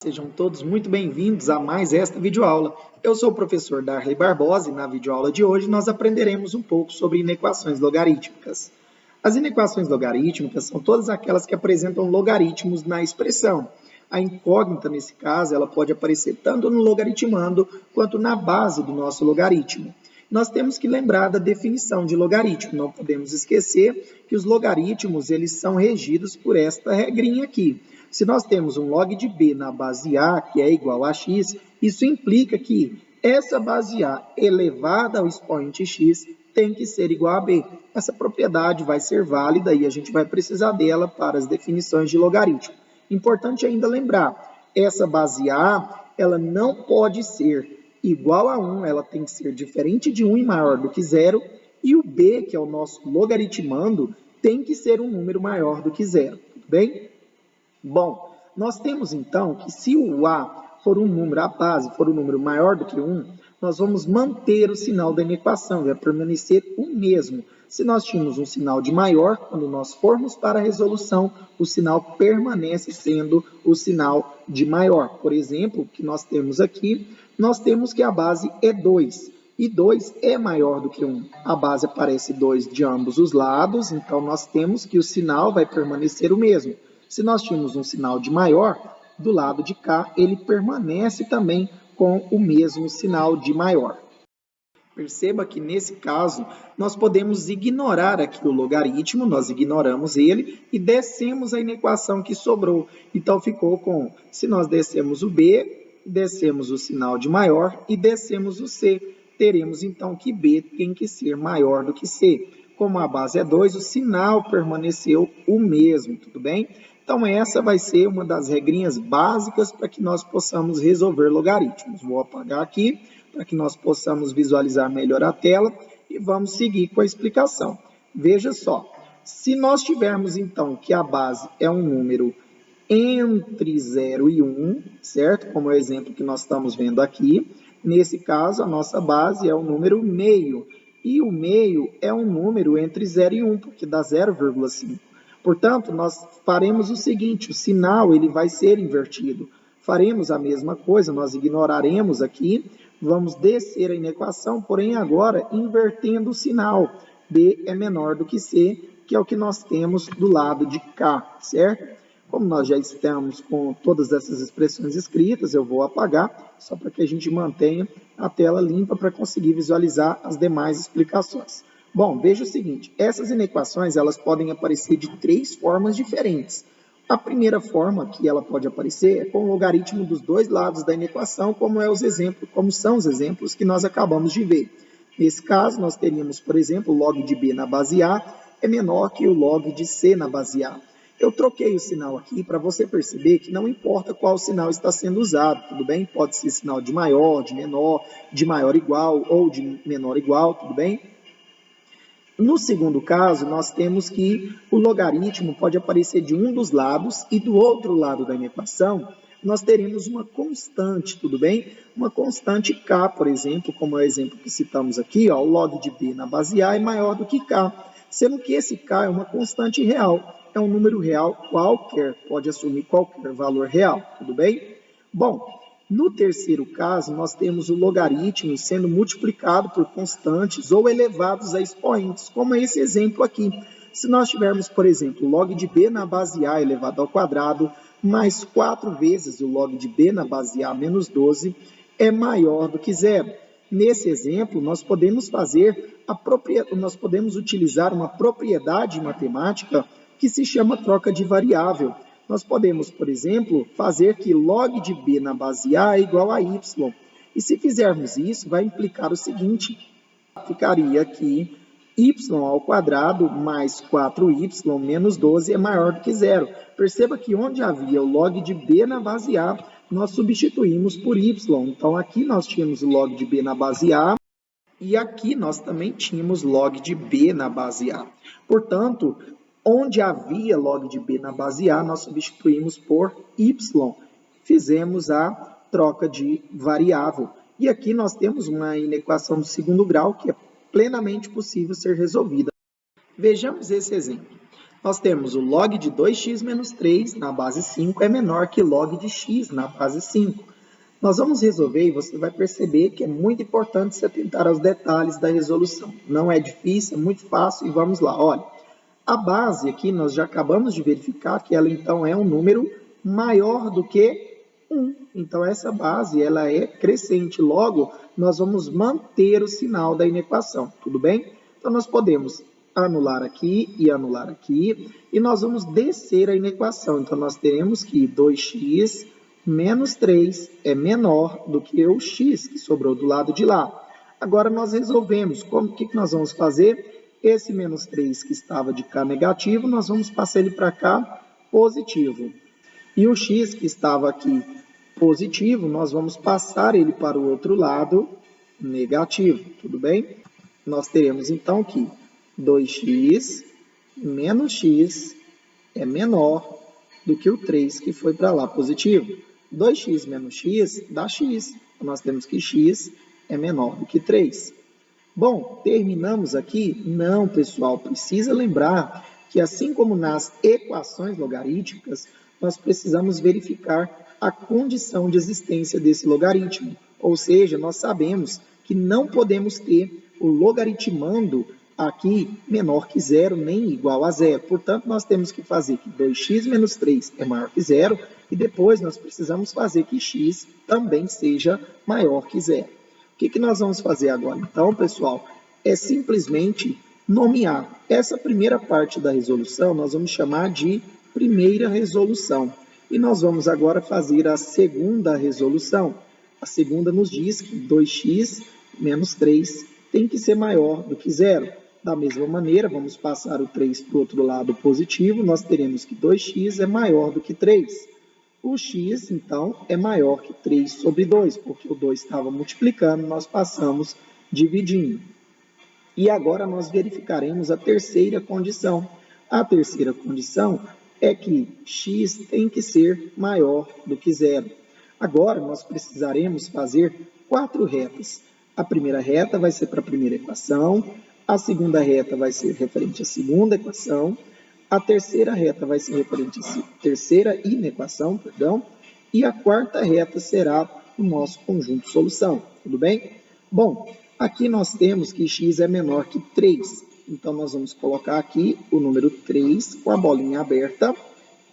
Sejam todos muito bem-vindos a mais esta videoaula. Eu sou o professor Darley Barbosa e na videoaula de hoje nós aprenderemos um pouco sobre inequações logarítmicas. As inequações logarítmicas são todas aquelas que apresentam logaritmos na expressão. A incógnita, nesse caso, ela pode aparecer tanto no logaritmando quanto na base do nosso logaritmo. Nós temos que lembrar da definição de logaritmo. Não podemos esquecer que os logaritmos eles são regidos por esta regrinha aqui. Se nós temos um log de b na base a, que é igual a x, isso implica que essa base a elevada ao expoente x tem que ser igual a b. Essa propriedade vai ser válida e a gente vai precisar dela para as definições de logaritmo. Importante ainda lembrar, essa base a, ela não pode ser igual a 1, ela tem que ser diferente de 1 e maior do que 0, e o b, que é o nosso logaritmando, tem que ser um número maior do que 0, tudo bem? Bom, nós temos então que se o a for um número, a base for um número maior do que 1, nós vamos manter o sinal da inequação, vai permanecer o mesmo. Se nós tínhamos um sinal de maior, quando nós formos para a resolução, o sinal permanece sendo o sinal de maior. Por exemplo, o que nós temos aqui, nós temos que a base é 2. E 2 é maior do que 1. A base aparece 2 de ambos os lados, então nós temos que o sinal vai permanecer o mesmo. Se nós tínhamos um sinal de maior, do lado de cá, ele permanece também com o mesmo sinal de maior. Perceba que, nesse caso, nós podemos ignorar aqui o logaritmo, nós ignoramos ele e descemos a inequação que sobrou. Então, ficou com, se nós descemos o b, descemos o sinal de maior e descemos o c. Teremos, então, que b tem que ser maior do que c. Como a base é 2, o sinal permaneceu o mesmo, tudo bem? Então, essa vai ser uma das regrinhas básicas para que nós possamos resolver logaritmos. Vou apagar aqui para que nós possamos visualizar melhor a tela e vamos seguir com a explicação. Veja só, se nós tivermos, então, que a base é um número entre 0 e 1, certo? Como é o exemplo que nós estamos vendo aqui. Nesse caso, a nossa base é o número meio. E o meio é um número entre 0 e 1, porque dá 0,5. Portanto, nós faremos o seguinte, o sinal ele vai ser invertido. Faremos a mesma coisa, nós ignoraremos aqui, vamos descer a inequação, porém agora invertendo o sinal. B é menor do que C, que é o que nós temos do lado de cá, certo? Como nós já estamos com todas essas expressões escritas, eu vou apagar, só para que a gente mantenha a tela limpa para conseguir visualizar as demais explicações. Bom, veja o seguinte, essas inequações elas podem aparecer de 3 formas diferentes. A primeira forma que ela pode aparecer é com o logaritmo dos dois lados da inequação, como são os exemplos que nós acabamos de ver. Nesse caso, nós teríamos, por exemplo, o log de b na base a é menor que o log de c na base a. Eu troquei o sinal aqui para você perceber que não importa qual sinal está sendo usado, tudo bem? Pode ser sinal de maior, de menor, de maior igual ou de menor igual, tudo bem? No segundo caso, nós temos que o logaritmo pode aparecer de um dos lados e do outro lado da inequação, nós teremos uma constante, tudo bem? Uma constante k, por exemplo, como é o exemplo que citamos aqui, ó, o log de b na base a é maior do que k, sendo que esse k é uma constante real, é um número real qualquer, pode assumir qualquer valor real, tudo bem? Bom, no terceiro caso, nós temos o logaritmo sendo multiplicado por constantes ou elevados a expoentes, como é esse exemplo aqui. Se nós tivermos, por exemplo, log de b na base a elevado ao quadrado, mais 4 vezes o log de b na base a menos 12, é maior do que zero. Nesse exemplo, nós podemos utilizar uma propriedade matemática que se chama troca de variável. Nós podemos, por exemplo, fazer que log de b na base a é igual a y. E se fizermos isso, vai implicar o seguinte, ficaria aqui y ao quadrado mais 4y menos 12 é maior do que zero. Perceba que onde havia o log de b na base a, nós substituímos por y. Então, aqui nós tínhamos o log de b na base a, e aqui nós também tínhamos log de b na base a. Portanto, onde havia log de b na base a, nós substituímos por y. Fizemos a troca de variável. E aqui nós temos uma inequação do segundo grau que é plenamente possível ser resolvida. Vejamos esse exemplo. Nós temos o log de 2x menos 3 na base 5 é menor que log de x na base 5. Nós vamos resolver e você vai perceber que é muito importante se atentar aos detalhes da resolução. Não é difícil, é muito fácil e vamos lá. Olha, a base aqui nós já acabamos de verificar que ela então é um número maior do que 1. Então essa base ela é crescente, logo nós vamos manter o sinal da inequação, tudo bem? Então nós podemos anular aqui e nós vamos descer a inequação. Então nós teremos que 2x menos 3 é menor do que o x que sobrou do lado de lá. Agora nós resolvemos. O que nós vamos fazer? Esse menos 3 que estava de cá negativo, nós vamos passar ele para cá positivo. E o x que estava aqui positivo, nós vamos passar ele para o outro lado negativo, tudo bem? Nós teremos então que 2x menos x é menor do que o 3 que foi para lá positivo. 2x menos x dá x. Nós temos que x é menor do que 3. Bom, terminamos aqui? Não, pessoal. Precisa lembrar que, assim como nas equações logarítmicas, nós precisamos verificar a condição de existência desse logaritmo. Ou seja, nós sabemos que não podemos ter o logaritmando aqui menor que zero, nem igual a zero. Portanto, nós temos que fazer que 2x menos 3 é maior que zero, e depois nós precisamos fazer que x também seja maior que zero. O que nós vamos fazer agora? Então, pessoal, é simplesmente nomear. Essa primeira parte da resolução nós vamos chamar de primeira resolução. E nós vamos agora fazer a segunda resolução. A segunda nos diz que 2x menos 3 tem que ser maior do que zero. Da mesma maneira, vamos passar o 3 para o outro lado positivo, nós teremos que 2x é maior do que 3. O x, então, é maior que 3 sobre 2, porque o 2 estava multiplicando, nós passamos dividindo. E agora nós verificaremos a terceira condição. A terceira condição é que x tem que ser maior do que zero. Agora nós precisaremos fazer 4 retas. A primeira reta vai ser para a primeira equação, a segunda reta vai ser referente à segunda equação, a terceira reta vai ser referente à terceira inequação, e a quarta reta será o nosso conjunto de solução, tudo bem? Bom, aqui nós temos que x é menor que 3, então nós vamos colocar aqui o número 3 com a bolinha aberta,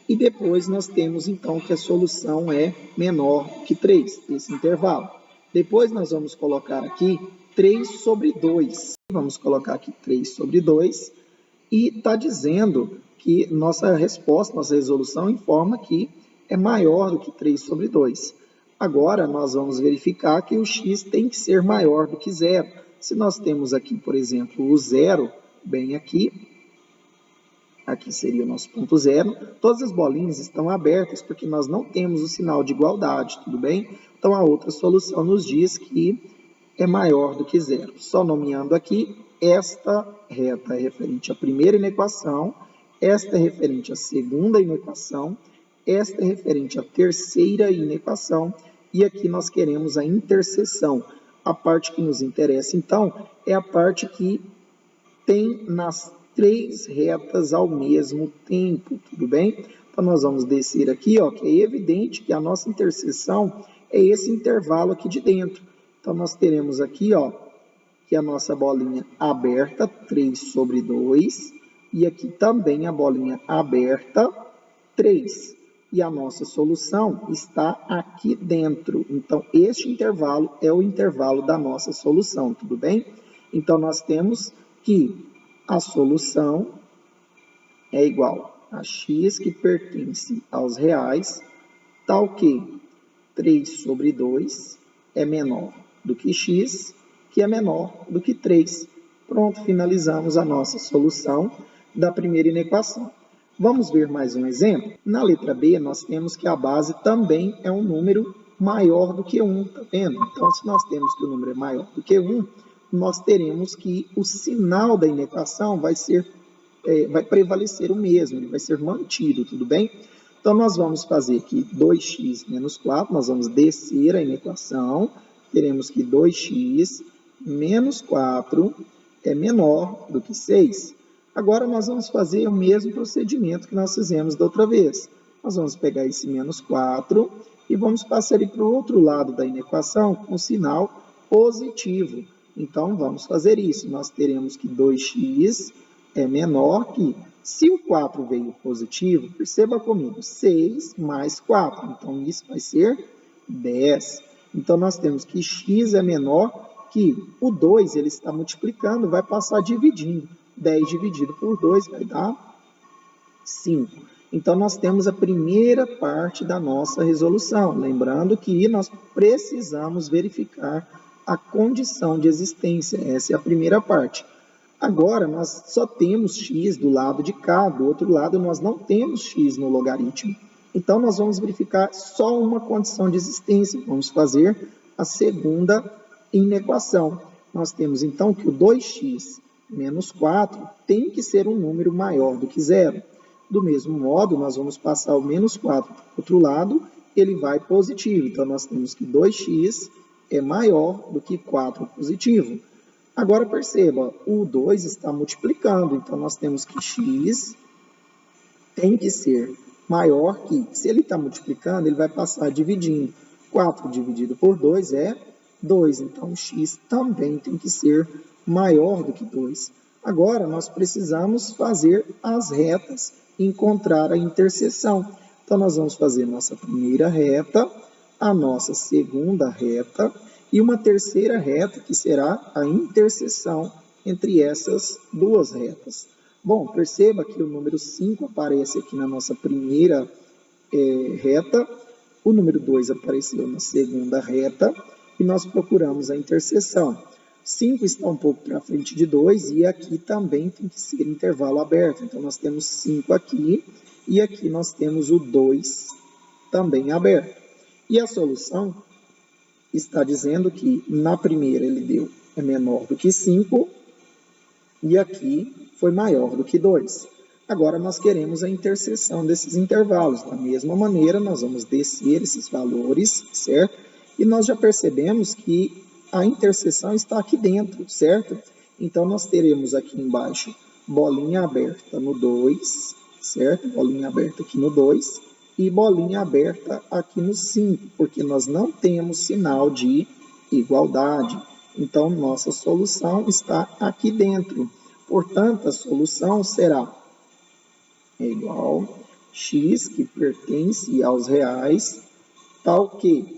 e depois nós temos então que a solução é menor que 3, esse intervalo. Depois nós vamos colocar aqui 3 sobre 2. Vamos colocar aqui 3 sobre 2 e está dizendo que nossa resposta, nossa resolução informa que é maior do que 3 sobre 2. Agora nós vamos verificar que o x tem que ser maior do que zero. Se nós temos aqui, por exemplo, o zero, bem aqui seria o nosso ponto zero, todas as bolinhas estão abertas porque nós não temos o sinal de igualdade, tudo bem? Então a outra solução nos diz que é maior do que zero. Só nomeando aqui, esta reta é referente à primeira inequação, esta é referente à segunda inequação, esta é referente à terceira inequação, e aqui nós queremos a interseção. A parte que nos interessa, então, é a parte que tem nas 3 retas ao mesmo tempo, tudo bem? Então, nós vamos descer aqui, ó, que é evidente que a nossa interseção é esse intervalo aqui de dentro. Então, nós teremos aqui, ó, que a nossa bolinha aberta, 3 sobre 2, e aqui também a bolinha aberta, 3. E a nossa solução está aqui dentro. Então, este intervalo é o intervalo da nossa solução, tudo bem? Então, nós temos que a solução é igual a x que pertence aos reais, tal que 3 sobre 2 é menor do que x, que é menor do que 3. Pronto, finalizamos a nossa solução da primeira inequação. Vamos ver mais um exemplo? Na letra B, nós temos que a base também é um número maior do que 1, tá vendo? Então, se nós temos que o número é maior do que 1, nós teremos que o sinal da inequação vai prevalecer o mesmo, ele vai ser mantido, tudo bem? Então, nós vamos fazer aqui 2x menos 4, nós vamos descer a inequação, teremos que 2x menos 4 é menor do que 6. Agora, nós vamos fazer o mesmo procedimento que nós fizemos da outra vez. Nós vamos pegar esse menos 4 e vamos passar ele para o outro lado da inequação com o sinal positivo. Então, vamos fazer isso. Nós teremos que 2x é menor que, se o 4 veio positivo, perceba comigo, 6 mais 4. Então, isso vai ser 10. Então, nós temos que x é menor que o 2, ele está multiplicando, vai passar dividindo. 10 dividido por 2 vai dar 5. Então, nós temos a primeira parte da nossa resolução. Lembrando que nós precisamos verificar a condição de existência. Essa é a primeira parte. Agora, nós só temos x do lado de cá, do outro lado nós não temos x no logaritmo. Então, nós vamos verificar só uma condição de existência. Vamos fazer a segunda inequação. Nós temos, então, que o 2x menos 4 tem que ser um número maior do que zero. Do mesmo modo, nós vamos passar o menos 4 para o outro lado, ele vai positivo. Então, nós temos que 2x é maior do que 4 positivo. Agora, perceba, o 2 está multiplicando, então nós temos que x tem que ser maior que, se ele está multiplicando, ele vai passar dividindo. 4 dividido por 2 é 2, então x também tem que ser maior do que 2. Agora, nós precisamos fazer as retas e encontrar a interseção. Então, nós vamos fazer nossa primeira reta, a nossa segunda reta e uma terceira reta, que será a interseção entre essas duas retas. Bom, perceba que o número 5 aparece aqui na nossa primeira reta, o número 2 apareceu na segunda reta, e nós procuramos a interseção. 5 está um pouco para frente de 2, e aqui também tem que ser intervalo aberto. Então, nós temos 5 aqui, e aqui nós temos o 2 também aberto. E a solução está dizendo que na primeira ele deu é menor do que 5, e aqui foi maior do que 2. Agora, nós queremos a interseção desses intervalos. Da mesma maneira, nós vamos descer esses valores, certo? E nós já percebemos que a interseção está aqui dentro, certo? Então, nós teremos aqui embaixo bolinha aberta no 2, certo? Bolinha aberta aqui no 2 e bolinha aberta aqui no 5, porque nós não temos sinal de igualdade. Então, nossa solução está aqui dentro. Portanto, a solução será igual a x, que pertence aos reais, tal que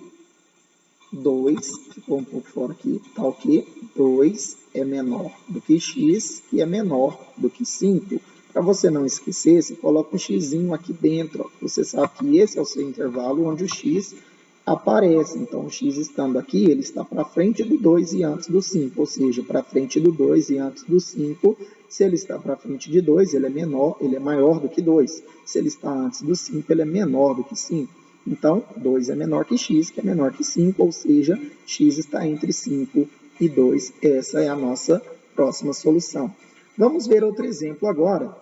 2, ficou um pouco fora aqui, tal que 2 é menor do que x, que é menor do que 5. Para você não esquecer, você coloca um x aqui dentro. Ó. Você sabe que esse é o seu intervalo onde o x aparece. Então, o x estando aqui, ele está para frente do 2 e antes do 5. Ou seja, para frente do 2 e antes do 5. Se ele está para frente de 2, ele é maior do que 2. Se ele está antes do 5, ele é menor do que 5. Então, 2 é menor que x, que é menor que 5, ou seja, x está entre 5 e 2. Essa é a nossa próxima solução. Vamos ver outro exemplo agora.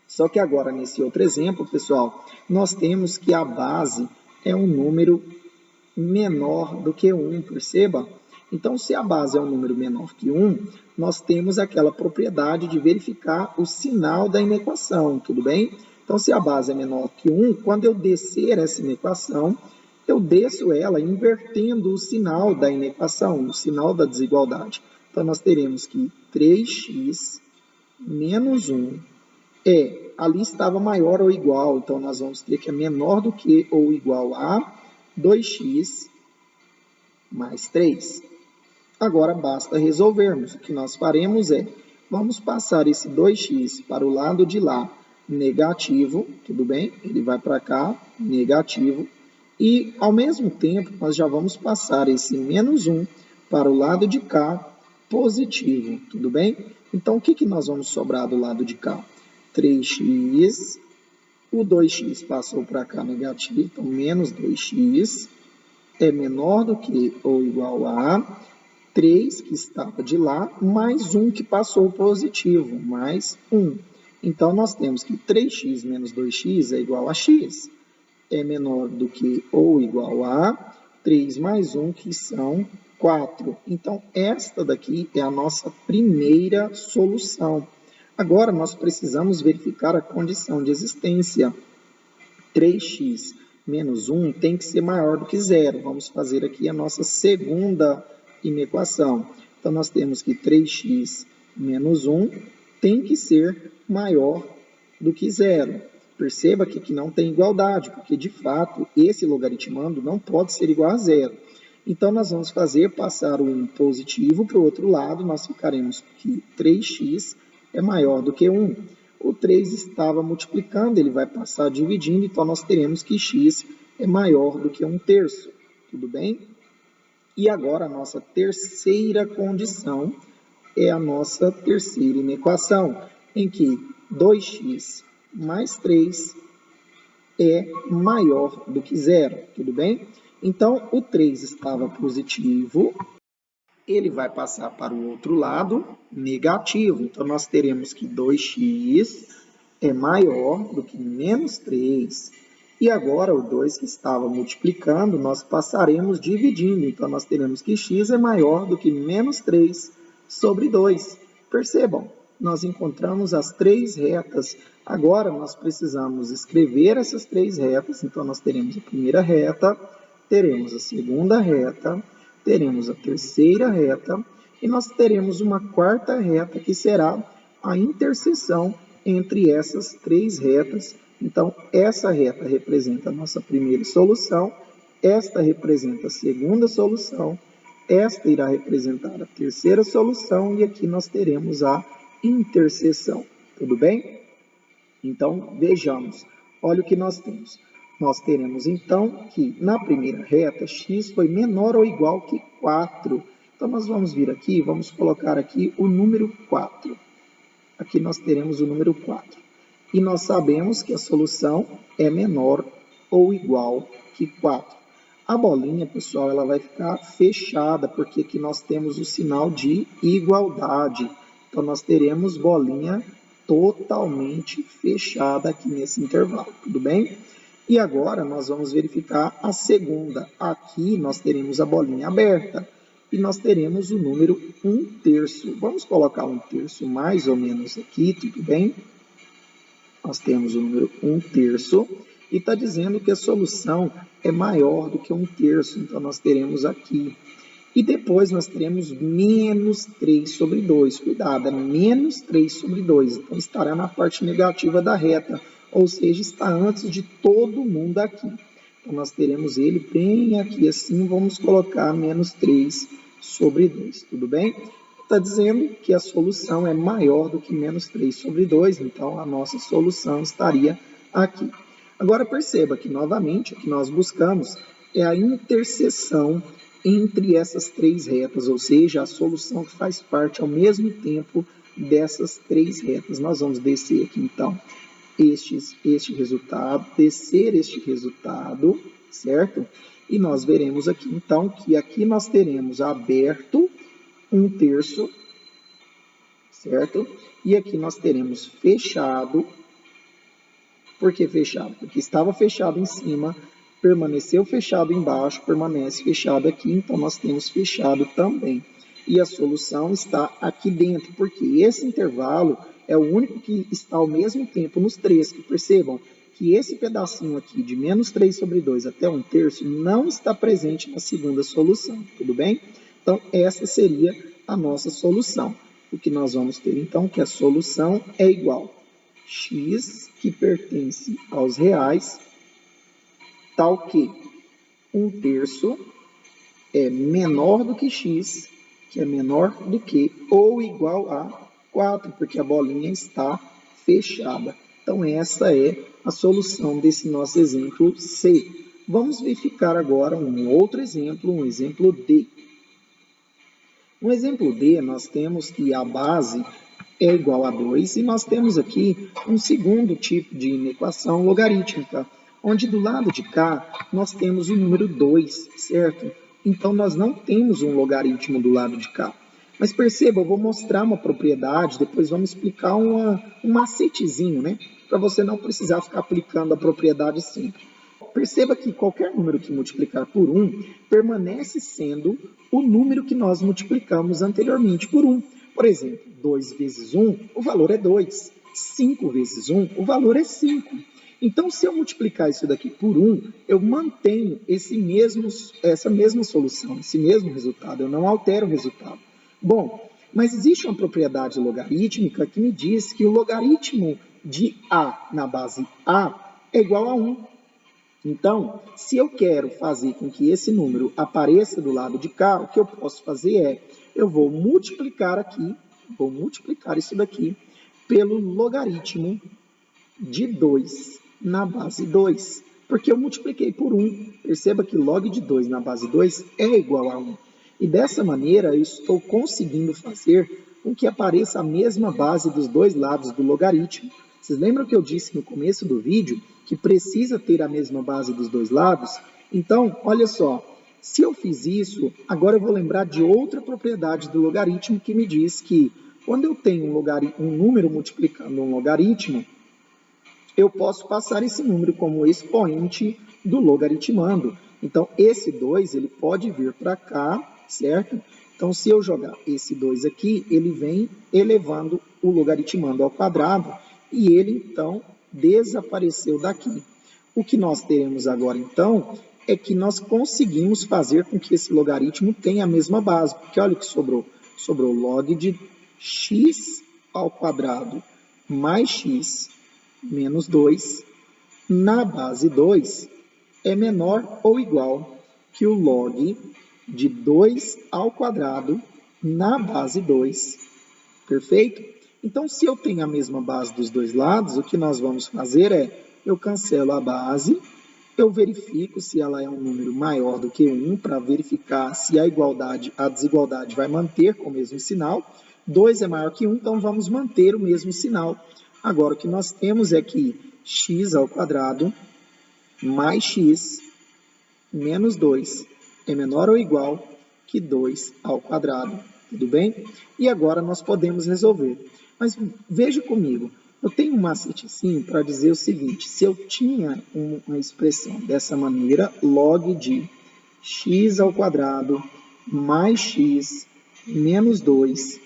Só que agora, nesse outro exemplo, pessoal, nós temos que a base é um número menor do que 1, perceba? Então, se a base é um número menor que 1, nós temos aquela propriedade de verificar o sinal da inequação, tudo bem? Então, se a base é menor que 1, quando eu descer essa inequação, eu desço ela invertendo o sinal da inequação, o sinal da desigualdade. Então, nós teremos que 3x menos 1 ali estava maior ou igual, então nós vamos ter que é menor do que ou igual a 2x mais 3. Agora, basta resolvermos. O que nós faremos vamos passar esse 2x para o lado de lá, negativo, tudo bem? Ele vai para cá, negativo. E, ao mesmo tempo, nós já vamos passar esse menos 1 para o lado de cá, positivo, tudo bem? Então, o que nós vamos sobrar do lado de cá? 3x, o 2x passou para cá negativo, então menos 2x é menor do que ou igual a 3, que estava de lá, mais 1 que passou positivo, mais 1. Então, nós temos que 3x menos 2x é igual a x, é menor do que ou igual a 3 mais 1, que são 4. Então, esta daqui é a nossa primeira solução. Agora, nós precisamos verificar a condição de existência. 3x menos 1 tem que ser maior do que zero. Vamos fazer aqui a nossa segunda inequação. Então, nós temos que 3x menos 1 tem que ser maior do que zero. Perceba que aqui não tem igualdade, porque, de fato, esse logaritmando não pode ser igual a zero. Então, nós vamos fazer passar o 1 positivo para o outro lado, nós ficaremos que 3x é maior do que 1. O 3 estava multiplicando, ele vai passar dividindo, então nós teremos que x é maior do que 1/3. Tudo bem? E agora a nossa terceira condição é a nossa terceira inequação, em que 2x mais 3 é maior do que zero. Tudo bem? Então, o 3 estava positivo, ele vai passar para o outro lado, negativo. Então, nós teremos que 2x é maior do que menos 3. E agora, o 2 que estava multiplicando, nós passaremos dividindo. Então, nós teremos que x é maior do que menos 3 sobre 2. Percebam, nós encontramos as três retas. Agora, nós precisamos escrever essas três retas. Então, nós teremos a primeira reta, teremos a segunda reta, teremos a terceira reta e nós teremos uma quarta reta que será a interseção entre essas três retas. Então, essa reta representa a nossa primeira solução, esta representa a segunda solução, esta irá representar a terceira solução e aqui nós teremos a interseção. Tudo bem? Então, vejamos. Olha o que nós temos. Nós teremos, então, que na primeira reta, x foi menor ou igual que 4. Então, nós vamos vir aqui, vamos colocar aqui o número 4. Aqui nós teremos o número 4. E nós sabemos que a solução é menor ou igual que 4. A bolinha, pessoal, ela vai ficar fechada, porque aqui nós temos o sinal de igualdade. Então, nós teremos bolinha totalmente fechada aqui nesse intervalo, tudo bem? E agora nós vamos verificar a segunda. Aqui nós teremos a bolinha aberta e nós teremos o número 1/3. Vamos colocar 1/3 mais ou menos aqui, tudo bem? Nós temos o número 1/3 e está dizendo que a solução é maior do que 1/3. Então, nós teremos aqui. E depois nós teremos menos 3 sobre 2. Cuidado, é menos 3 sobre 2. Então, estará na parte negativa da reta, ou seja, está antes de todo mundo aqui. Então, nós teremos ele bem aqui assim, vamos colocar menos 3 sobre 2, tudo bem? Está dizendo que a solução é maior do que menos 3 sobre 2, então a nossa solução estaria aqui. Agora perceba que, novamente, o que nós buscamos é a interseção entre essas três retas, ou seja, a solução que faz parte ao mesmo tempo dessas três retas. Nós vamos descer aqui, então, este resultado, descer este resultado, certo? E nós veremos aqui, então, que aqui nós teremos aberto 1/3, certo? E aqui nós teremos fechado. Por que fechado? Porque estava fechado em cima, permaneceu fechado embaixo, permanece fechado aqui, então nós temos fechado também. E a solução está aqui dentro, porque esse intervalo é o único que está ao mesmo tempo nos três, que percebam que esse pedacinho aqui de menos 3 sobre 2 até 1/3 não está presente na segunda solução, tudo bem? Então, essa seria a nossa solução. O que nós vamos ter, então, que a solução é igual x, que pertence aos reais, tal que 1/3 é menor do que x, que é menor do que ou igual a 4, porque a bolinha está fechada. Então, essa é a solução desse nosso exemplo C. Vamos verificar agora um outro exemplo, um exemplo D. No exemplo D, nós temos que a base é igual a 2 e nós temos aqui um segundo tipo de inequação logarítmica, onde do lado de cá nós temos o número 2, certo? Então, nós não temos um logaritmo do lado de cá. Mas perceba, eu vou mostrar uma propriedade, depois vamos explicar um macetezinho, né? Para você não precisar ficar aplicando a propriedade sempre. Perceba que qualquer número que multiplicar por 1 permanece sendo o número que nós multiplicamos anteriormente por 1. Por exemplo, 2 vezes 1, o valor é 2. 5 vezes 1, o valor é 5. Então, se eu multiplicar isso daqui por 1, eu mantenho essa mesma solução, esse mesmo resultado, eu não altero o resultado. Bom, mas existe uma propriedade logarítmica que me diz que o logaritmo de A na base A é igual a 1. Então, se eu quero fazer com que esse número apareça do lado de cá, o que eu posso fazer é, eu vou multiplicar isso daqui pelo logaritmo de 2 na base 2, porque eu multipliquei por 1. Perceba que log de 2 na base 2 é igual a 1. E dessa maneira, eu estou conseguindo fazer com que apareça a mesma base dos dois lados do logaritmo. Vocês lembram que eu disse no começo do vídeo que precisa ter a mesma base dos dois lados? Então, olha só, se eu fiz isso, agora eu vou lembrar de outra propriedade do logaritmo que me diz que quando eu tenho um número multiplicando um logaritmo, eu posso passar esse número como expoente do logaritmando. Então, esse 2, ele pode vir para cá, certo? Então, se eu jogar esse 2 aqui, ele vem elevando o logaritmando ao quadrado e ele, então, desapareceu daqui. O que nós teremos agora, então, é que nós conseguimos fazer com que esse logaritmo tenha a mesma base. Porque olha o que sobrou. Sobrou log de x ao quadrado mais x menos 2 na base 2 é menor ou igual que o log de 2 ao quadrado na base 2. Perfeito? Então, se eu tenho a mesma base dos dois lados, o que nós vamos fazer é, eu cancelo a base, eu verifico se ela é um número maior do que 1, para verificar se a desigualdade vai manter com o mesmo sinal. 2 é maior que 1, então vamos manter o mesmo sinal. Agora, o que nós temos é que x ao quadrado mais x menos 2 é menor ou igual que 2 ao quadrado. Tudo bem? E agora nós podemos resolver. Mas veja comigo, eu tenho um macetezinho para dizer o seguinte, se eu tinha uma expressão dessa maneira, log de x ao quadrado mais x menos 2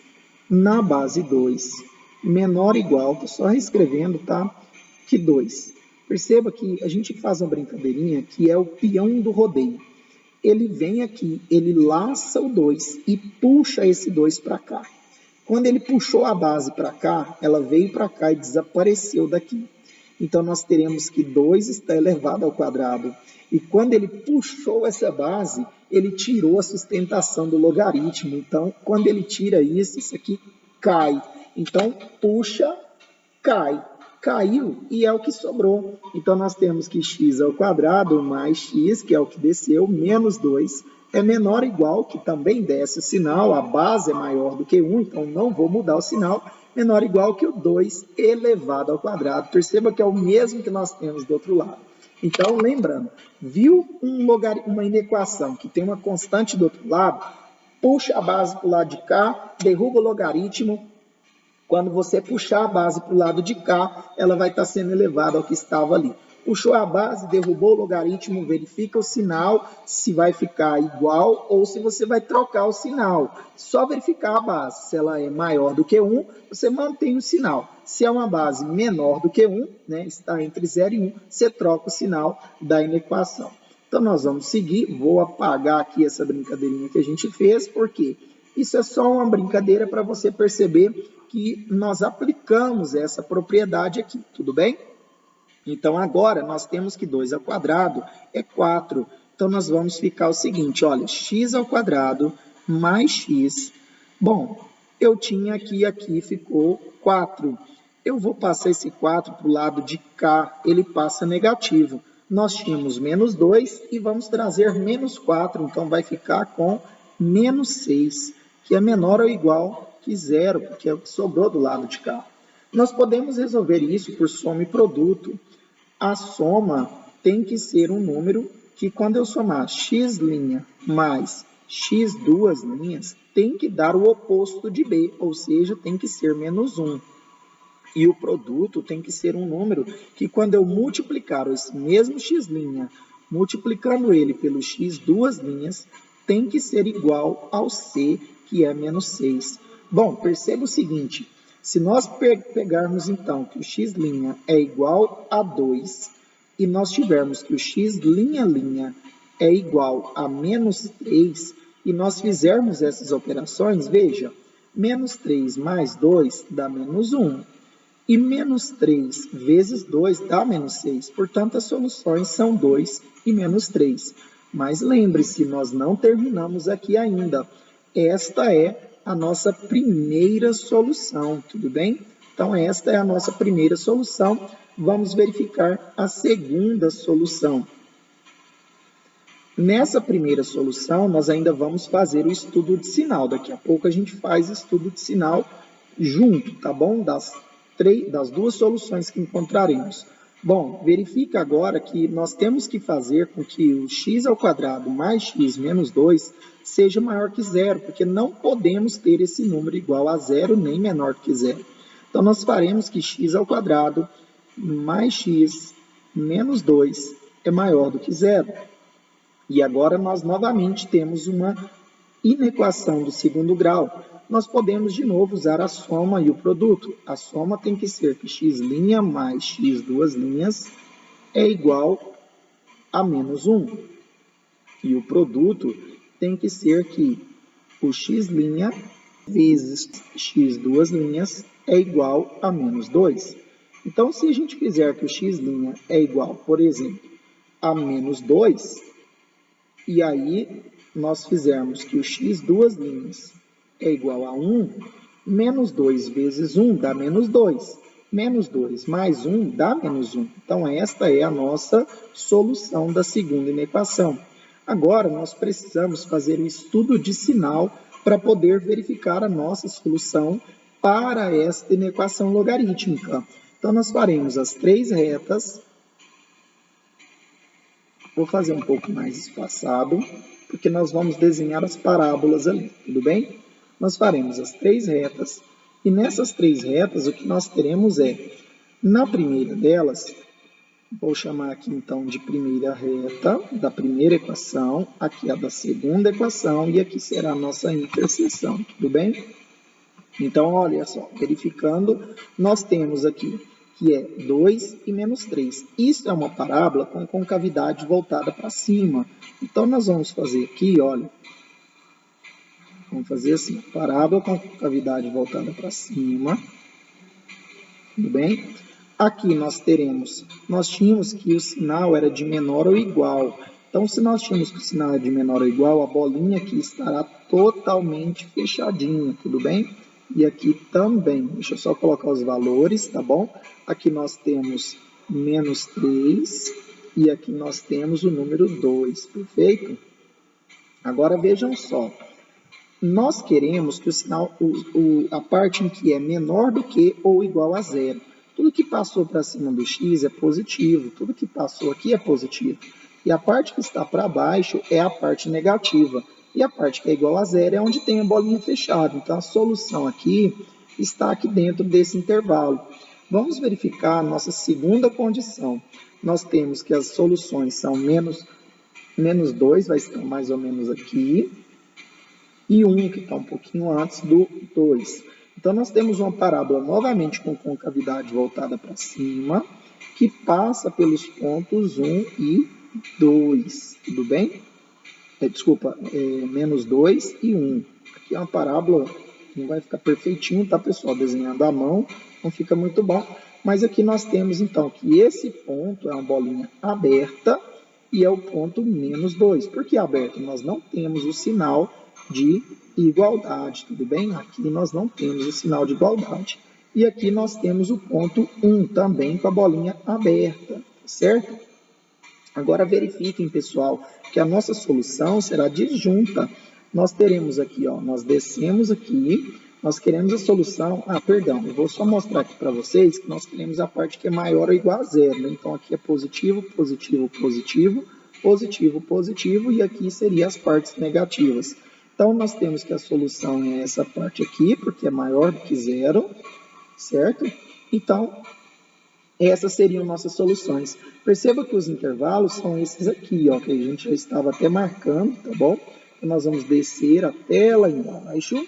na base 2 menor ou igual, estou só reescrevendo, tá? Que 2. Perceba que a gente faz uma brincadeirinha que é o peão do rodeio. Ele vem aqui, ele laça o 2 e puxa esse 2 para cá. Quando ele puxou a base para cá, ela veio para cá e desapareceu daqui. Então, nós teremos que 2 está elevado ao quadrado. E quando ele puxou essa base, ele tirou a sustentação do logaritmo. Então, quando ele tira isso, isso aqui cai. Então, puxa, cai. Caiu e é o que sobrou. Então, nós temos que x ao quadrado mais x, que é o que desceu, menos 2, é menor ou igual, que também desce o sinal, a base é maior do que 1, então não vou mudar o sinal, menor ou igual que o 2 elevado ao quadrado. Perceba que é o mesmo que nós temos do outro lado. Então, lembrando, viu uma inequação que tem uma constante do outro lado, puxa a base para o lado de cá, derruba o logaritmo. Quando você puxar a base para o lado de cá, ela vai estar sendo elevada ao que estava ali. Puxou a base, derrubou o logaritmo, verifica o sinal, se vai ficar igual ou se você vai trocar o sinal. Só verificar a base. Se ela é maior do que 1, você mantém o sinal. Se é uma base menor do que 1, né, está entre 0 e 1, você troca o sinal da inequação. Então, nós vamos seguir. Vou apagar aqui essa brincadeirinha que a gente fez, porque isso é só uma brincadeira para você perceber que nós aplicamos essa propriedade aqui, tudo bem? Então, agora, nós temos que 2 ao quadrado é 4. Então, nós vamos ficar o seguinte, olha, x ao quadrado mais x. Bom, eu tinha aqui ficou 4. Eu vou passar esse 4 para o lado de cá, ele passa negativo. Nós tínhamos menos 2 e vamos trazer menos 4, então vai ficar com menos 6, que é menor ou igual que 0, porque é o que sobrou do lado de cá. Nós podemos resolver isso por soma e produto. A soma tem que ser um número que, quando eu somar x' mais x duas linhas, tem que dar o oposto de b, ou seja, tem que ser menos 1. E o produto tem que ser um número que, quando eu multiplicar esse mesmo x', multiplicando ele pelo x duas linhas, tem que ser igual ao c, que é menos 6. Bom, perceba o seguinte, se nós pegarmos então que o x' é igual a 2 e nós tivermos que o x' é igual a menos 3 e nós fizermos essas operações, veja, menos 3 mais 2 dá menos 1. E menos 3 vezes 2 dá menos 6. Portanto, as soluções são 2 e menos 3. Mas lembre-se, nós não terminamos aqui ainda. Esta é a nossa primeira solução, tudo bem? Então, esta é a nossa primeira solução. Vamos verificar a segunda solução. Nessa primeira solução, nós ainda vamos fazer o estudo de sinal. Daqui a pouco a gente faz estudo de sinal junto, tá bom? Das duas soluções que encontraremos. Bom, verifica agora que nós temos que fazer com que o x² mais x menos 2 seja maior que zero, porque não podemos ter esse número igual a zero nem menor que zero. Então, nós faremos que x² mais x menos 2 é maior do que zero. E agora nós novamente temos uma inequação do segundo grau. Nós podemos de novo usar a soma e o produto. A soma tem que ser que x' mais x² é igual a menos 1. E o produto tem que ser que o x' vezes x² é igual a menos 2. Então, se a gente fizer que o x' é igual, por exemplo, a menos 2, e aí nós fizermos que o x² é igual a 1, menos 2 vezes 1 dá menos 2. Menos 2 mais 1 dá menos 1. Então, esta é a nossa solução da segunda inequação. Agora, nós precisamos fazer o estudo de sinal para poder verificar a nossa solução para esta inequação logarítmica. Então, nós faremos as três retas. Vou fazer um pouco mais espaçado, porque nós vamos desenhar as parábolas ali, tudo bem? Nós faremos as três retas, e nessas três retas o que nós teremos é, na primeira delas, vou chamar aqui então de primeira reta, da primeira equação, aqui a da segunda equação, e aqui será a nossa interseção, tudo bem? Então, olha só, verificando, nós temos aqui que é 2 e menos 3. Isso é uma parábola com concavidade voltada para cima. Então, nós vamos fazer aqui, olha, vamos fazer assim, parábola com concavidade voltada para cima, tudo bem? Aqui nós tínhamos que o sinal era de menor ou igual. Então, se nós tínhamos que o sinal é de menor ou igual, a bolinha aqui estará totalmente fechadinha, tudo bem? E aqui também, deixa eu só colocar os valores, tá bom? Aqui nós temos menos 3 e aqui nós temos o número 2, perfeito? Agora vejam só, nós queremos que o sinal, a parte em que é menor do que ou igual a zero. Tudo que passou para cima do x é positivo, tudo que passou aqui é positivo. E a parte que está para baixo é a parte negativa. E a parte que é igual a zero é onde tem a bolinha fechada. Então, a solução aqui está aqui dentro desse intervalo. Vamos verificar a nossa segunda condição. Nós temos que as soluções são menos 2, vai estar mais ou menos aqui, e 1, que está um pouquinho antes do 2. Então, nós temos uma parábola novamente com concavidade voltada para cima, que passa pelos pontos 1 e 2, tudo bem? Menos 2 e 1. Aqui é uma parábola, não vai ficar perfeitinho, tá, pessoal? Desenhando à mão, não fica muito bom. Mas aqui nós temos, então, que esse ponto é uma bolinha aberta e é o ponto menos 2. Por que aberto? Nós não temos o sinal de igualdade, tudo bem? Aqui nós não temos o sinal de igualdade. E aqui nós temos o ponto 1, também com a bolinha aberta, certo? Agora verifiquem, pessoal, que a nossa solução será disjunta. Nós teremos aqui, ó, nós descemos aqui, nós queremos a solução... eu vou só mostrar aqui para vocês que nós queremos a parte que é maior ou igual a zero, né? Então, aqui é positivo, positivo, positivo, positivo, positivo, e aqui seriam as partes negativas. Então, nós temos que a solução é essa parte aqui, porque é maior do que zero, certo? Então, essas seriam nossas soluções. Perceba que os intervalos são esses aqui, ó, que a gente já estava até marcando, tá bom? Então, nós vamos descer até lá embaixo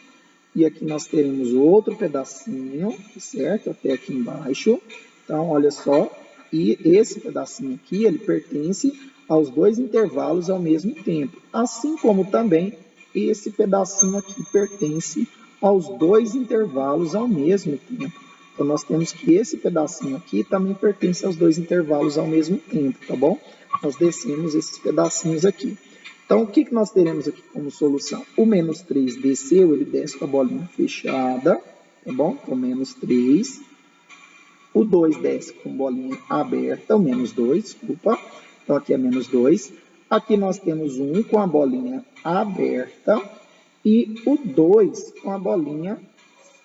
e aqui nós teremos outro pedacinho, certo? Até aqui embaixo. Então, olha só, e esse pedacinho aqui, ele pertence aos dois intervalos ao mesmo tempo, assim como também esse pedacinho aqui pertence aos dois intervalos ao mesmo tempo. Então, nós temos que esse pedacinho aqui também pertence aos dois intervalos ao mesmo tempo, tá bom? Nós descemos esses pedacinhos aqui. Então, o que nós teremos aqui como solução? O menos 3 desceu, ele desce com a bolinha fechada, tá bom? Então, menos 3. O 2 desce com bolinha aberta, o menos 2, desculpa. Então, aqui é menos 2. Aqui nós temos o 1 com a bolinha aberta e o 2 com a bolinha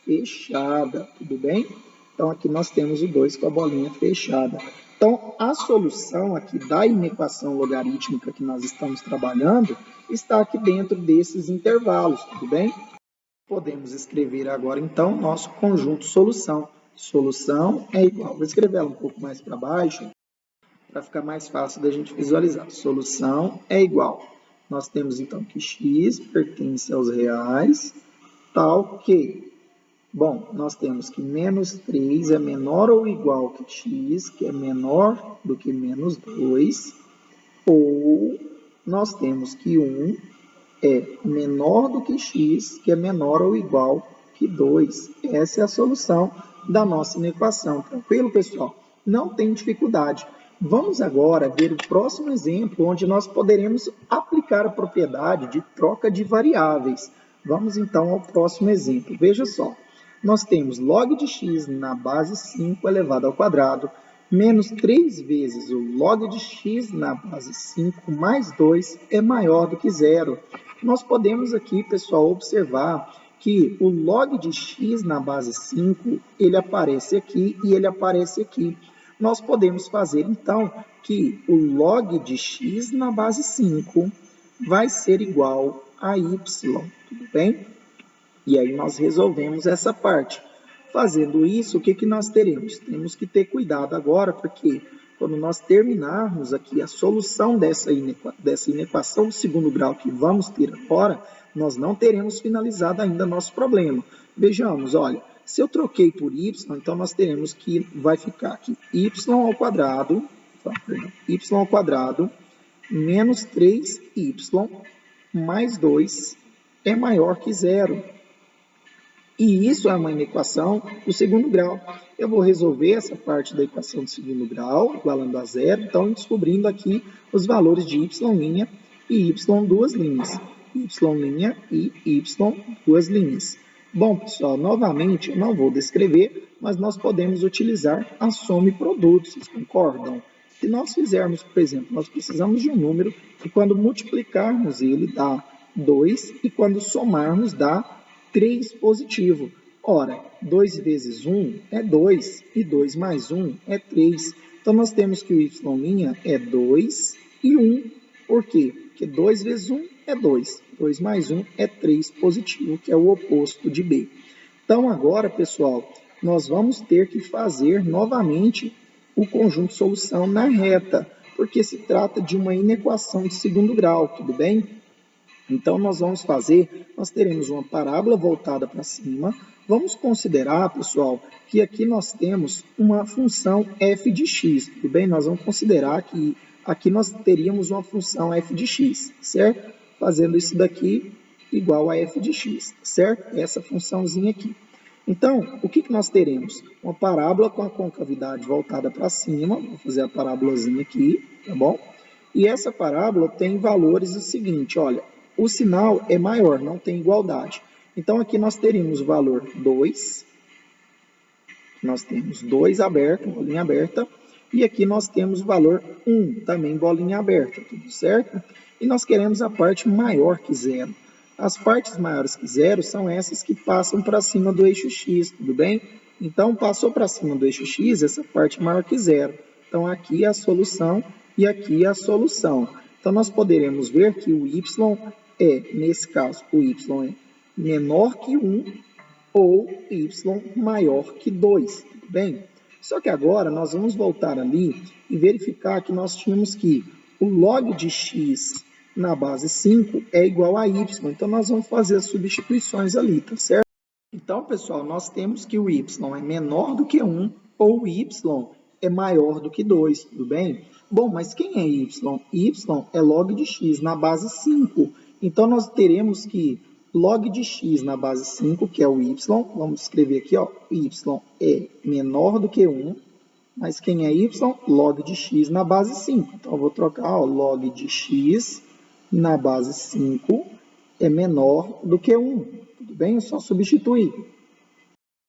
fechada, tudo bem? Então, aqui nós temos o 2 com a bolinha fechada. Então, a solução aqui da inequação logarítmica que nós estamos trabalhando está aqui dentro desses intervalos, tudo bem? Podemos escrever agora, então, nosso conjunto solução. Solução é igual. Vou escrever ela um pouco mais para baixo, para ficar mais fácil da gente visualizar. Solução é igual. Nós temos, então, que x pertence aos reais, tal que... Bom, nós temos que menos 3 é menor ou igual que x, que é menor do que menos 2, ou nós temos que 1 é menor do que x, que é menor ou igual que 2. Essa é a solução da nossa inequação. Tranquilo, pessoal? Não tem dificuldade. Vamos agora ver o próximo exemplo, onde nós poderemos aplicar a propriedade de troca de variáveis. Vamos então ao próximo exemplo. Veja só. Nós temos log de x na base 5 elevado ao quadrado, menos 3 vezes o log de x na base 5 mais 2 é maior do que zero. Nós podemos aqui, pessoal, observar que o log de x na base 5, ele aparece aqui e ele aparece aqui. Nós podemos fazer, então, que o log de x na base 5 vai ser igual a y, tudo bem? E aí nós resolvemos essa parte. Fazendo isso, o que nós teremos? Temos que ter cuidado agora, porque quando nós terminarmos aqui a solução dessa inequação de segundo grau que vamos ter agora, nós não teremos finalizado ainda nosso problema. Vejamos, olha, se eu troquei por y, então nós teremos que vai ficar aqui y ao quadrado, y ao quadrado, menos 3y mais 2 é maior que zero. E isso é uma inequação do segundo grau. Eu vou resolver essa parte da equação do segundo grau, igualando a zero, então descobrindo aqui os valores de y' e y duas linhas. Y' e y duas linhas. Bom, pessoal, novamente, eu não vou descrever, mas nós podemos utilizar a soma e produto, vocês concordam? Se nós fizermos, por exemplo, nós precisamos de um número que quando multiplicarmos ele dá 2 e quando somarmos dá 3 positivo. Ora, 2 vezes 1 é 2 e 2 mais 1 é 3. Então, nós temos que o y' é 2 e 1. Por quê? Porque 2 vezes 1 é 2. 2 mais 1 é 3 positivo, que é o oposto de B. Então, agora, pessoal, nós vamos ter que fazer novamente o conjunto solução na reta, porque se trata de uma inequação de segundo grau, tudo bem? Então, nós teremos uma parábola voltada para cima. Vamos considerar, pessoal, que aqui nós temos uma função f de x, tudo bem? Nós vamos considerar que aqui nós teríamos uma função f de x, certo? Fazendo isso daqui igual a f de x, certo? Essa funçãozinha aqui. Então, o que nós teremos? Uma parábola com a concavidade voltada para cima. Vou fazer a parábolazinha aqui, tá bom? E essa parábola tem valores o seguinte, olha, o sinal é maior, não tem igualdade. Então, aqui nós teríamos o valor 2, nós temos 2 aberto, bolinha aberta, e aqui nós temos o valor 1, também bolinha aberta, tudo certo? E nós queremos a parte maior que zero. As partes maiores que zero são essas que passam para cima do eixo x, tudo bem? Então, passou para cima do eixo x, essa parte maior que zero. Então, aqui é a solução e aqui é a solução. Então, nós poderemos ver que o y nesse caso, o y é menor que 1 ou y maior que 2, tudo bem? Só que agora nós vamos voltar ali e verificar que nós tínhamos que o log de x na base 5 é igual a y. Então, nós vamos fazer as substituições ali, tá certo? Então, pessoal, nós temos que o y é menor do que 1 ou o y é maior do que 2, tudo bem? Bom, mas quem é y? Y é log de x na base 5. Então, nós teremos que log de x na base 5, que é o y, vamos escrever aqui, ó, y é menor do que 1, mas quem é y? Log de x na base 5. Então, eu vou trocar, ó, log de x na base 5 é menor do que 1. Tudo bem? É só substituir.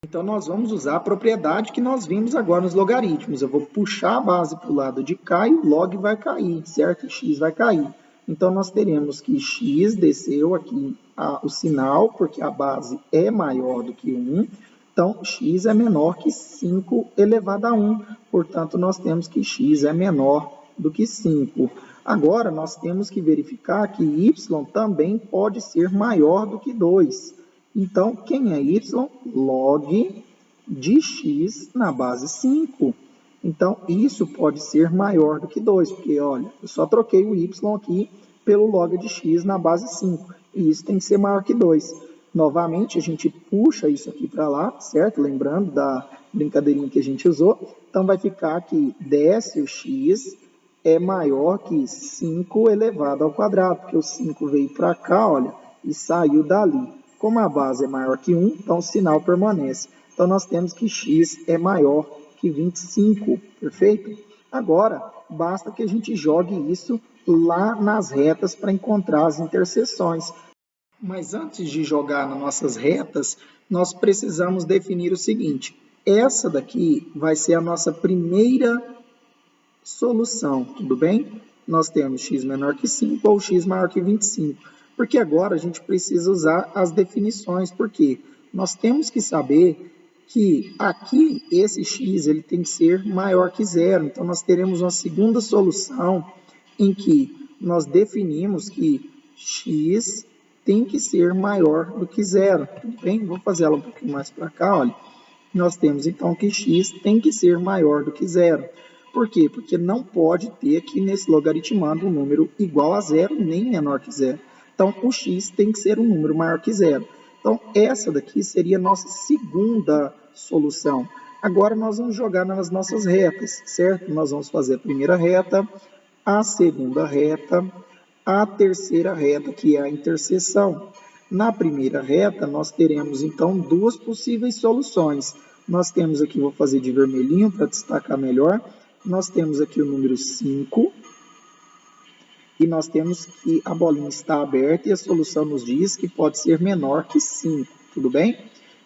Então, nós vamos usar a propriedade que nós vimos agora nos logaritmos. Eu vou puxar a base para o lado de cá e o log vai cair, certo? X vai cair. Então, nós teremos que x desceu aqui o sinal, porque a base é maior do que 1. Então, x é menor que 5 elevado a 1. Portanto, nós temos que x é menor do que 5. Agora, nós temos que verificar que y também pode ser maior do que 2. Então, quem é y? Log de x na base 5. Então, isso pode ser maior do que 2, porque, olha, eu só troquei o y aqui pelo log de x na base 5, e isso tem que ser maior que 2. Novamente, a gente puxa isso aqui para lá, certo? Lembrando da brincadeirinha que a gente usou. Então, vai ficar que desce o x é maior que 5 elevado ao quadrado, porque o 5 veio para cá, olha, e saiu dali. Como a base é maior que 1, então o sinal permanece. Então, nós temos que x é maior que 25, perfeito? Agora, basta que a gente jogue isso lá nas retas para encontrar as interseções. Mas antes de jogar nas nossas retas, nós precisamos definir o seguinte. Essa daqui vai ser a nossa primeira solução, tudo bem? Nós temos x menor que 5 ou x maior que 25. Porque agora a gente precisa usar as definições. Por quê? Nós temos que saber que aqui esse x ele tem que ser maior que 0. Então, nós teremos uma segunda solução em que nós definimos que x tem que ser maior do que 0. Tudo bem? Vou fazer ela um pouquinho mais para cá, olha. Nós temos, então, que x tem que ser maior do que 0. Por quê? Porque não pode ter aqui nesse logaritmando um número igual a 0, nem menor que 0. Então, o x tem que ser um número maior que 0. Então, essa daqui seria a nossa segunda solução. Agora, nós vamos jogar nas nossas retas, certo? Nós vamos fazer a primeira reta, a segunda reta, a terceira reta, que é a interseção. Na primeira reta, nós teremos, então, duas possíveis soluções. Nós temos aqui, vou fazer de vermelhinho para destacar melhor, nós temos aqui o número 5, e nós temos que a bolinha está aberta e a solução nos diz que pode ser menor que 5, tudo bem?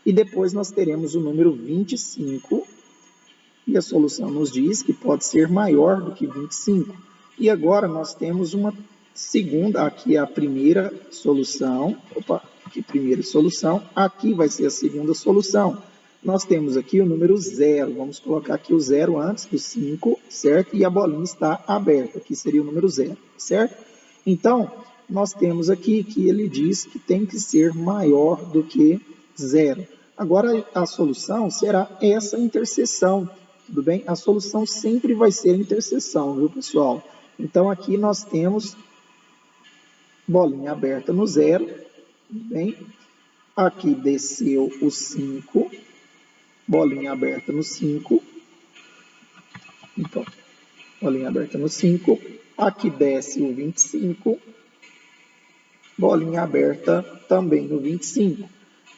E depois nós teremos o número 25, e a solução nos diz que pode ser maior do que 25. E agora nós temos uma segunda, aqui é a primeira solução, aqui vai ser a segunda solução. Nós temos aqui o número 0, vamos colocar aqui o 0 antes do 5, certo? E a bolinha está aberta, aqui seria o número 0, certo? Então, nós temos aqui que ele diz que tem que ser maior do que 0. Agora, a solução será essa interseção, tudo bem? A solução sempre vai ser a interseção, viu, pessoal? Então, aqui nós temos bolinha aberta no 0, tudo bem? Aqui desceu o 5, bolinha aberta no 5. Então, bolinha aberta no 5. Aqui desce o 25. Bolinha aberta também no 25.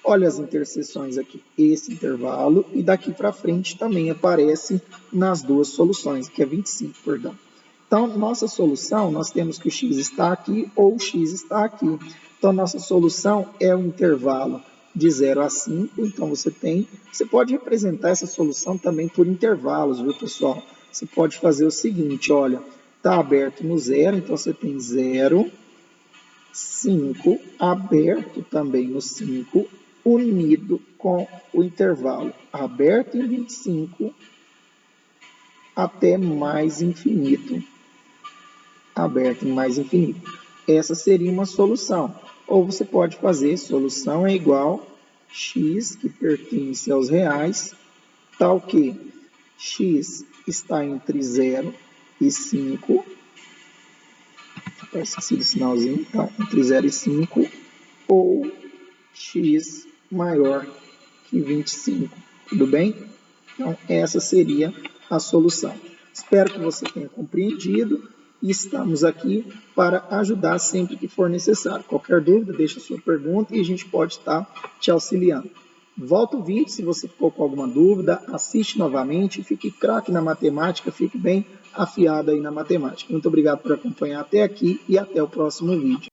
Olha as interseções aqui, esse intervalo, e daqui para frente também aparece nas duas soluções, que é 25, perdão. Então, nossa solução, nós temos que o x está aqui ou o x está aqui. Então, nossa solução é o intervalo de 0 a 5. Então, você pode representar essa solução também por intervalos, viu, pessoal? Você pode fazer o seguinte, olha, está aberto no 0, então você tem 0, 5, aberto também no 5, unido com o intervalo aberto em 25 até mais infinito. Aberto em mais infinito. Essa seria uma solução. Ou você pode fazer solução é igual x, que pertence aos reais, tal que x está entre 0 e 5. Esqueci do sinalzinho, então, entre 0 e 5, ou x maior e 25. Tudo bem? Então, essa seria a solução. Espero que você tenha compreendido e estamos aqui para ajudar sempre que for necessário. Qualquer dúvida, deixa a sua pergunta e a gente pode estar te auxiliando. Volta o vídeo se você ficou com alguma dúvida, assiste novamente, fique craque na matemática, fique bem afiado aí na matemática. Muito obrigado por acompanhar até aqui e até o próximo vídeo.